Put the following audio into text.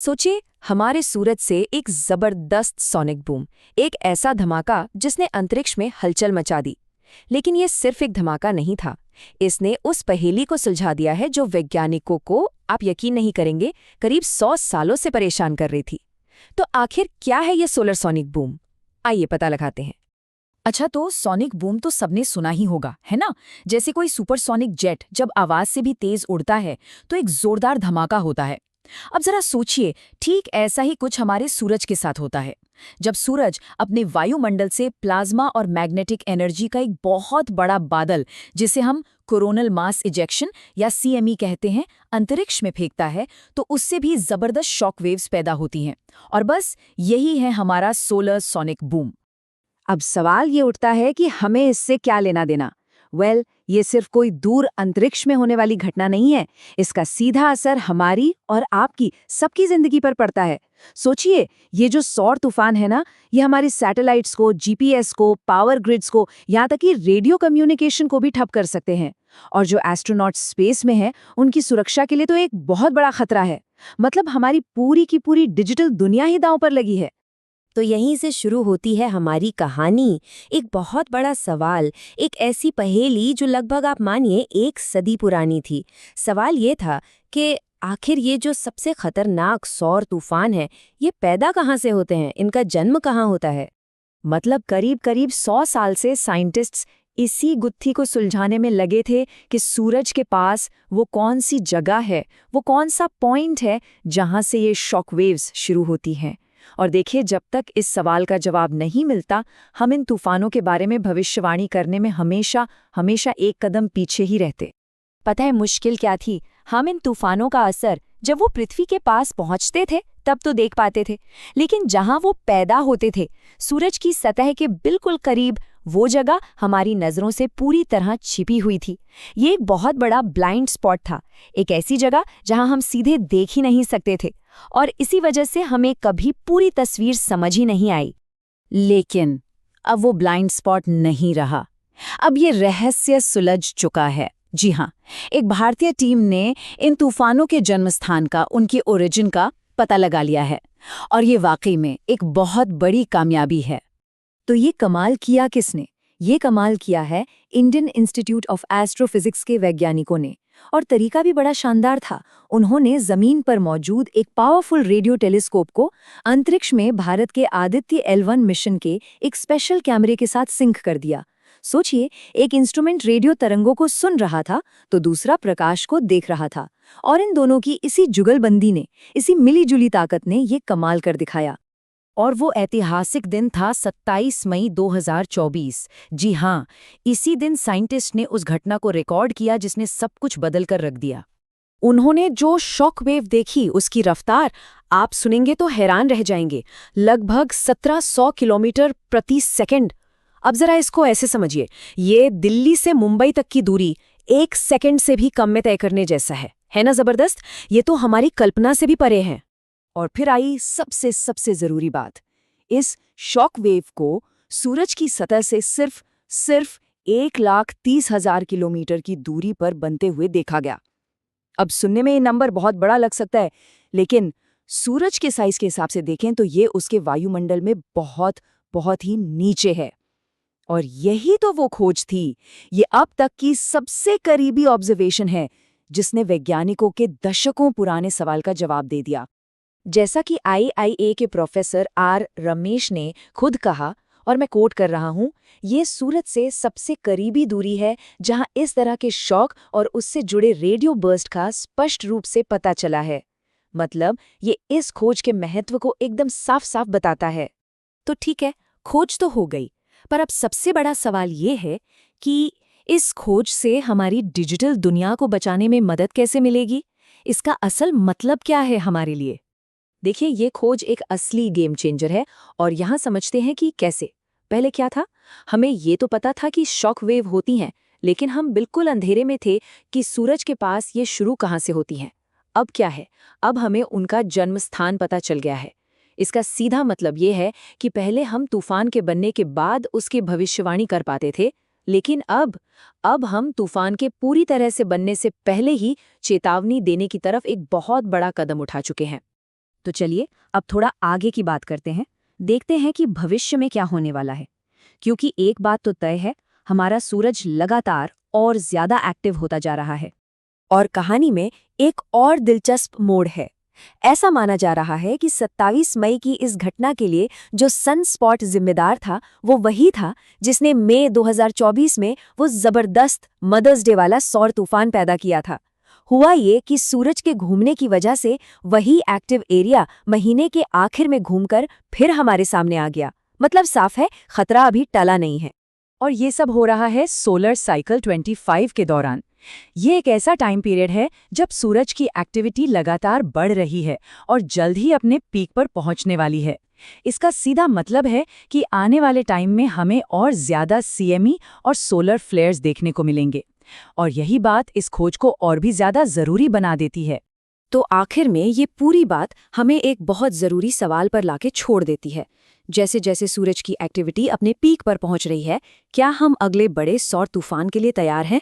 सोचिए, हमारे सूरज से एक जबरदस्त सोनिक बूम, एक ऐसा धमाका जिसने अंतरिक्ष में हलचल मचा दी। लेकिन ये सिर्फ एक धमाका नहीं था। इसने उस पहेली को सुलझा दिया है जो वैज्ञानिकों को, आप यकीन नहीं करेंगे, करीब 100 सालों से परेशान कर रही थी। तो आखिर क्या है ये सोलर सोनिक बूम? आइए पता लगाते हैं। अच्छा, तो सोनिक बूम तो सबने सुना ही होगा, है ना? जैसे कोई सुपरसोनिक जेट जब आवाज से भी तेज उड़ता है तो एक जोरदार धमाका होता है। अब जरा सोचिए, ठीक ऐसा ही कुछ हमारे सूरज के साथ होता है। जब सूरज अपने वायुमंडल से प्लाज्मा और मैग्नेटिक एनर्जी का एक बहुत बड़ा बादल, जिसे हम कोरोनल मास इजेक्शन या सीएमई कहते हैं, अंतरिक्ष में फेंकता है, तो उससे भी जबरदस्त शॉक वेव्स पैदा होती हैं। और बस यही है हमारा सोलर सोनिक बूम। अब सवाल ये उठता है कि हमें इससे क्या लेना देना। ये सिर्फ कोई दूर अंतरिक्ष में होने वाली घटना नहीं है। इसका सीधा असर हमारी और आपकी सबकी जिंदगी पर पड़ता है। सोचिए, ये जो सौर तूफान है ना, ये हमारी सैटेलाइट्स को, जीपीएस को, पावर ग्रिड्स को, यहाँ तक कि रेडियो कम्युनिकेशन को भी ठप कर सकते हैं। और जो एस्ट्रोनॉट्स स्पेस में हैं, उनकी सुरक्षा के लिए तो एक बहुत बड़ा खतरा है। मतलब हमारी पूरी की पूरी डिजिटल दुनिया ही दांव पर लगी है। तो यहीं से शुरू होती है हमारी कहानी। एक बहुत बड़ा सवाल, एक ऐसी पहेली जो लगभग आप मानिए 1 सदी पुरानी थी। सवाल ये था कि आखिर ये जो सबसे खतरनाक सौर तूफान है, ये पैदा कहाँ से होते हैं, इनका जन्म कहाँ होता है। मतलब करीब करीब 100 साल से साइंटिस्ट्स इसी गुत्थी को सुलझाने में लगे थे कि सूरज के पास वो कौन सी जगह है, वो कौन सा पॉइंट है जहां से ये शॉकवेव्स शुरू होती हैं। और देखिए, जब तक इस सवाल का जवाब नहीं मिलता, हम इन तूफानों के बारे में भविष्यवाणी करने में हमेशा हमेशा एक कदम पीछे ही रहते। पता है मुश्किल क्या थी? हम इन तूफानों का असर जब वो पृथ्वी के पास पहुंचते थे तब तो देख पाते थे, लेकिन जहां वो पैदा होते थे, सूरज की सतह के बिल्कुल करीब, वो जगह हमारी नजरों से पूरी तरह छिपी हुई थी। ये एक बहुत बड़ा ब्लाइंड स्पॉट था, एक ऐसी जगह जहां हम सीधे देख ही नहीं सकते थे, और इसी वजह से हमें कभी पूरी तस्वीर समझ ही नहीं आई। लेकिन अब वो ब्लाइंड स्पॉट नहीं रहा। अब ये रहस्य सुलझ चुका है। जी हाँ, एक भारतीय टीम ने इन तूफानों के जन्मस्थान का, उनकी ओरिजिन का पता लगा लिया है। और ये वाकई में एक बहुत बड़ी कामयाबी है। तो ये कमाल किया किसने? ये कमाल किया है इंडियन इंस्टीट्यूट ऑफ एस्ट्रोफिजिक्स के वैज्ञानिकों ने। और तरीका भी बड़ा शानदार था। उन्होंने जमीन पर मौजूद एक पावरफुल रेडियो टेलीस्कोप को अंतरिक्ष में भारत के आदित्य L1 मिशन के एक स्पेशल कैमरे के साथ सिंक कर दिया। सोचिए, एक इंस्ट्रूमेंट रेडियो तरंगों को सुन रहा था तो दूसरा प्रकाश को देख रहा था, और इन दोनों की इसी जुगलबंदी ने, इसी मिलीजुली ताकत ने ये कमाल कर दिखाया। और वो ऐतिहासिक दिन था 27 मई 2024। जी हाँ, इसी दिन साइंटिस्ट ने उस घटना को रिकॉर्ड किया जिसने सब कुछ बदल कर रख दिया। उन्होंने जो शॉक वेव देखी, उसकी रफ्तार आप सुनेंगे तो हैरान रह जाएंगे। लगभग 1700 किलोमीटर प्रति सेकंड। अब जरा इसको ऐसे समझिए, ये दिल्ली से मुंबई तक की दूरी 1 सेकंड से भी कम में तय करने जैसा है ना जबरदस्त? ये तो हमारी कल्पना से भी परे है। और फिर आई सबसे सबसे जरूरी बात। इस शॉक वेव को सूरज की सतह से सिर्फ 1,30,000 किलोमीटर की दूरी पर बनते हुए देखा गया। अब सुनने में ये नंबर बहुत बड़ा लग सकता है, लेकिन सूरज के साइज के हिसाब से देखें तो ये उसके वायुमंडल में बहुत बहुत ही नीचे है। और यही तो वो खोज थी, ये अब तक की सबसे करीबी ऑब्जर्वेशन है जिसने वैज्ञानिकों के दशकों पुराने सवाल का जवाब दे दिया। जैसा कि IIA के प्रोफेसर R रमेश ने खुद कहा, और मैं कोट कर रहा हूं, ये सूरज से सबसे करीबी दूरी है जहां इस तरह के शॉक और उससे जुड़े रेडियो बर्स्ट का स्पष्ट रूप से पता चला है। मतलब ये इस खोज के महत्व को एकदम साफ साफ बताता है। तो ठीक है, खोज तो हो गई, पर अब सबसे बड़ा सवाल ये है कि इस खोज से हमारी डिजिटल दुनिया को बचाने में मदद कैसे मिलेगी? इसका असल मतलब क्या है हमारे लिए? देखिए, ये खोज एक असली गेम चेंजर है, और यहाँ समझते हैं कि कैसे। पहले क्या था? हमें ये तो पता था कि शॉक वेव होती हैं, लेकिन हम बिल्कुल अंधेरे में थे कि सूरज के पास ये शुरू कहाँ से होती हैं। अब क्या है? अब हमें उनका जन्म स्थान पता चल गया है। इसका सीधा मतलब ये है कि पहले हम तूफान के बनने के बाद उसकी भविष्यवाणी कर पाते थे, लेकिन अब हम तूफान के पूरी तरह से बनने से पहले ही चेतावनी देने की तरफ एक बहुत बड़ा कदम उठा चुके हैं। तो चलिए अब थोड़ा आगे की बात करते हैं, देखते हैं कि भविष्य में क्या होने वाला है। क्योंकि एक बात तो तय है, हमारा सूरज लगातार और ज्यादा एक्टिव होता जा रहा है। और कहानी में एक और दिलचस्प मोड़ है। ऐसा माना जा रहा है कि 27 मई की इस घटना के लिए जो सनस्पॉट जिम्मेदार था, वो वही था जिसने मई 2024 में वो जबरदस्त मदर्स डे वाला सौर तूफान पैदा किया था। हुआ ये कि सूरज के घूमने की वजह से वही एक्टिव एरिया महीने के आखिर में घूमकर फिर हमारे सामने आ गया। मतलब साफ है, खतरा अभी टला नहीं है। और ये सब हो रहा है सोलर साइकिल 25 के दौरान। ये एक ऐसा टाइम पीरियड है जब सूरज की एक्टिविटी लगातार बढ़ रही है और जल्द ही अपने पीक पर पहुंचने वाली है। इसका सीधा मतलब है कि आने वाले टाइम में हमें और ज्यादा सीएमई और सोलर फ्लेयर्स देखने को मिलेंगे। और यही बात इस खोज को और भी ज्यादा जरूरी बना देती है। तो आखिर में ये पूरी बात हमें एक बहुत जरूरी सवाल पर लाके छोड़ देती है। जैसे जैसे सूरज की एक्टिविटी अपने पीक पर पहुंच रही है, क्या हम अगले बड़े सौर तूफान के लिए तैयार हैं?